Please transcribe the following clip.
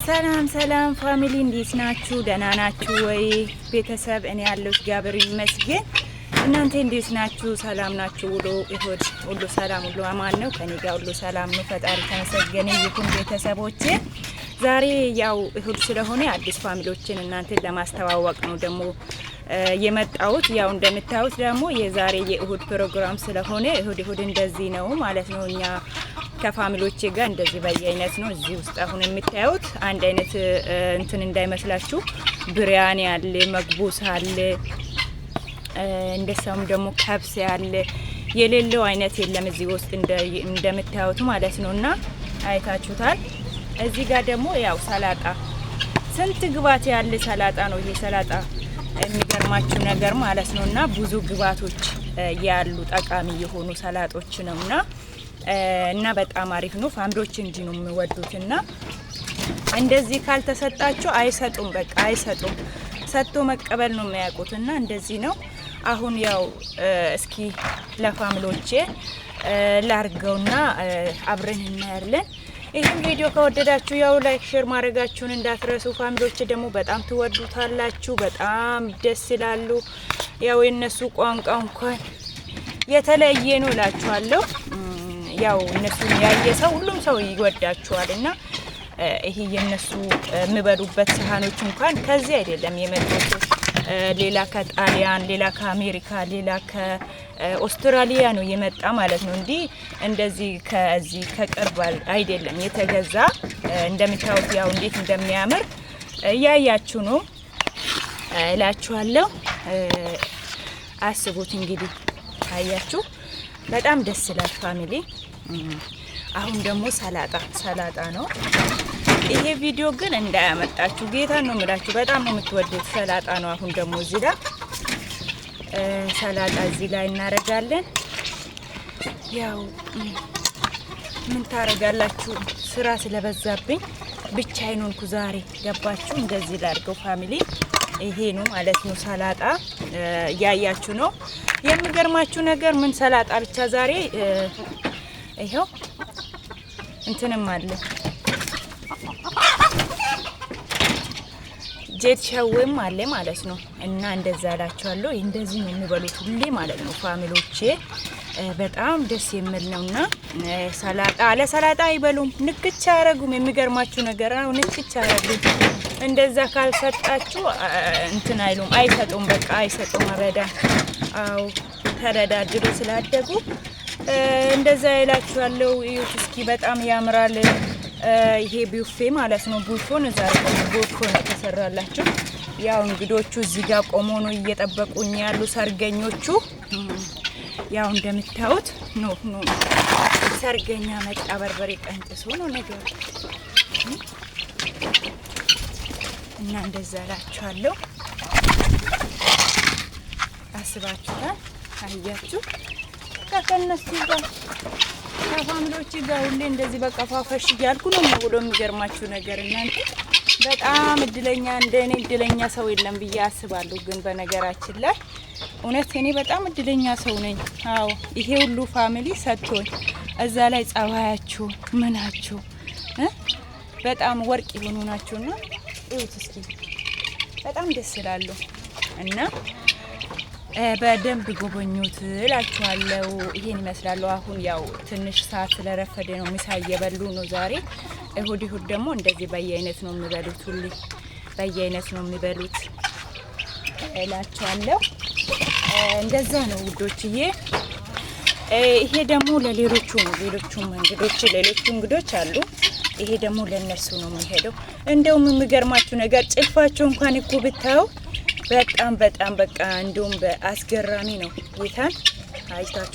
ሰላም ፋሚሊ እንዴት ናችሁ? ደህና ናችሁ ወይ? ቤተሰብ እኔ ያለው እግዚአብሔር ይመስገን። እናንተ እንዴት ናችሁ? ሰላም ናችሁ? ሁሉ ሰላም ሁሉ አማን ነው። ከኔ ጋር ሁሉ ሰላም ነው። ፈጣሪ ተመሰገነ ይሁን። ቤተሰቦቼ ዛሬ ያው እሁድ ስለሆነ አዲስ ፋሚሊዎችን እናንተን ለማስተዋወቅ ነው ደግሞ የመጣሁት። ያው እንደምታዩት ደግሞ የዛሬ የእሁድ ፕሮግራም ስለሆነ እሁድ እንደዚህ ነው ማለት ነው። እኛ ከፋሚሊዎቼ ጋር እንደዚህ በየአይነት ነው እዚህ ውስጥ አሁን የምታዩት። አንድ አይነት እንትን እንዳይመስላችሁ ብሪያኒ አለ፣ መግቡስ አለ፣ እንደሰም ደግሞ ከብስ አለ። የሌለው አይነት የለም እዚህ ውስጥ እንደምታዩት ማለት ነውና አይታችሁታል። እዚህ ጋር ደግሞ ያው ሰላጣ፣ ስንት ግባት ያለ ሰላጣ ነው ይሄ ሰላጣ። የሚገርማችሁ ነገር ማለት ነውና ብዙ ግባቶች ያሉ ጠቃሚ የሆኑ ሰላጦች ነውና እና በጣም አሪፍ ነው። ፋሚሊዎች እንጂ ነው የሚወዱትና እንደዚህ ካልተሰጣቸው አይሰጡም። በቃ አይሰጡም። ሰጥቶ መቀበል ነው የሚያውቁትና እንደዚህ ነው። አሁን ያው እስኪ ለፋሚሊዎቼ ላርገውና አብረን እናያለን። ይሄን ቪዲዮ ከወደዳችሁ ያው ላይክ ሼር ማድረጋችሁን እንዳትረሱ። ፋሚሊዎች ደግሞ በጣም ትወዱታላችሁ። በጣም ደስ ይላሉ። ያው የነሱ ቋንቋ እንኳን የተለየ ነው እላችኋለሁ። ያው እነሱ ያየ ሰው ሁሉም ሰው ይወዳቸዋልና ይሄ የነሱ የሚበሉበት ሳህኖች እንኳን ከዚህ አይደለም የመጡት። ሌላ ከጣሊያን፣ ሌላ ከአሜሪካ፣ ሌላ ከኦስትራሊያ ነው የመጣ ማለት ነው። እንደዚህ ከዚህ ከቅርብ አይደለም የተገዛ። እንደምታዩት ያው እንዴት እንደሚያምር እያያችሁ ነው እላችኋለሁ። አስቡት እንግዲህ አያችሁ፣ በጣም ደስ ይላል ፋሚሊ። አሁን ደግሞ ሰላጣ ነው ይሄ ቪዲዮ ግን እንዳያመጣችሁ ጌታ ነው የምላችሁ። በጣም ነው የምትወዱት ሰላጣ ነው። አሁን ደግሞ እዚህ ላይ ሰላጣ እዚህ ላይ እናረጋለን። ያው ምን ታረጋላችሁ? ስራ ስለበዛብኝ ብቻዬን ሆንኩ ዛሬ። ገባችሁ? እንደዚህ ላድርገው ፋሚሊ። ይሄ ነው ማለት ነው ሰላጣ። ያያችሁ ነው። የሚገርማችሁ ነገር ምን ሰላጣ ብቻ ዛሬ ይሄው እንትንም አለ ጄት ሸውም አለ ማለት ነው። እና እንደዛ አላችኋለሁ። እንደዚህ ነው የሚበሉት ሁሌ ማለት ነው ፋሚሊዎቼ። በጣም ደስ የሚል ነውና ሰላጣ ለሰላጣ አይበሉም፣ ንክቻ አያረጉም። የሚገርማችሁ ነገር ነው ንክቻ አያረጉም። እንደዛ ካልሰጣችሁ እንትን አይሉም፣ አይሰጡም። በቃ አይሰጡም አበዳ። አው ተረዳድሮ ስላደጉ እንደዛ ይላችኋለሁ። እዩት እስኪ በጣም ያምራል። ይሄ ቡፌ ማለት ነው። ቡፎን ዛሬ ቡፎ ነው ተሰራላችሁ። ያው እንግዶቹ እዚህ ጋር ቆሞ ነው እየጠበቁኝ ያሉ ሰርገኞቹ። ያው እንደምታዩት ነው ሰርገኛ መጣ። በርበሬ ቀንጥሶ ነው ነገር እና እንደዛ እላችኋለሁ። አስባችሁታል? አያችሁ ከነሱ ጋር ከፋሚሊዎች ጋር ሁሌ እንደዚህ በቃ ፋፈሽ እያልኩ ነው የምውለው። የሚገርማችሁ ነገር እናንተ በጣም እድለኛ እንደኔ እድለኛ ሰው የለም ብዬ አስባለሁ። ግን በነገራችን ላይ እውነት እኔ በጣም እድለኛ ሰው ነኝ። አዎ ይሄ ሁሉ ፋሚሊ ሰጥቶኝ እዛ ላይ ጸባያችሁ ምናችሁ በጣም ወርቅ የሆኑ ናቸውና እዩት እስኪ በጣም ደስ ይላሉ። እና በደንብ ጎበኙት እላችኋለሁ። ይሄን ይመስላል። አሁን ያው ትንሽ ሰዓት ስለረፈደ ነው ምሳ እየበሉ ነው ዛሬ እሁድ ደግሞ እንደዚህ በየአይነት ነው የሚበሉት። ሁሌ በየአይነት ነው የሚበሉት እላችኋለሁ። እንደዛ ነው ውዶችዬ። ይሄ ደግሞ ለሌሎቹ ነው። ሌሎቹ እንግዶች አሉ። ይሄ ደግሞ ለነሱ ነው የሚሄደው። እንደውም የሚገርማችሁ ነገር ጭልፋቸው እንኳን እኮ ብታዩ በጣም በቃ እንደውም በአስገራሚ ነው። ጌታን አይታችሁ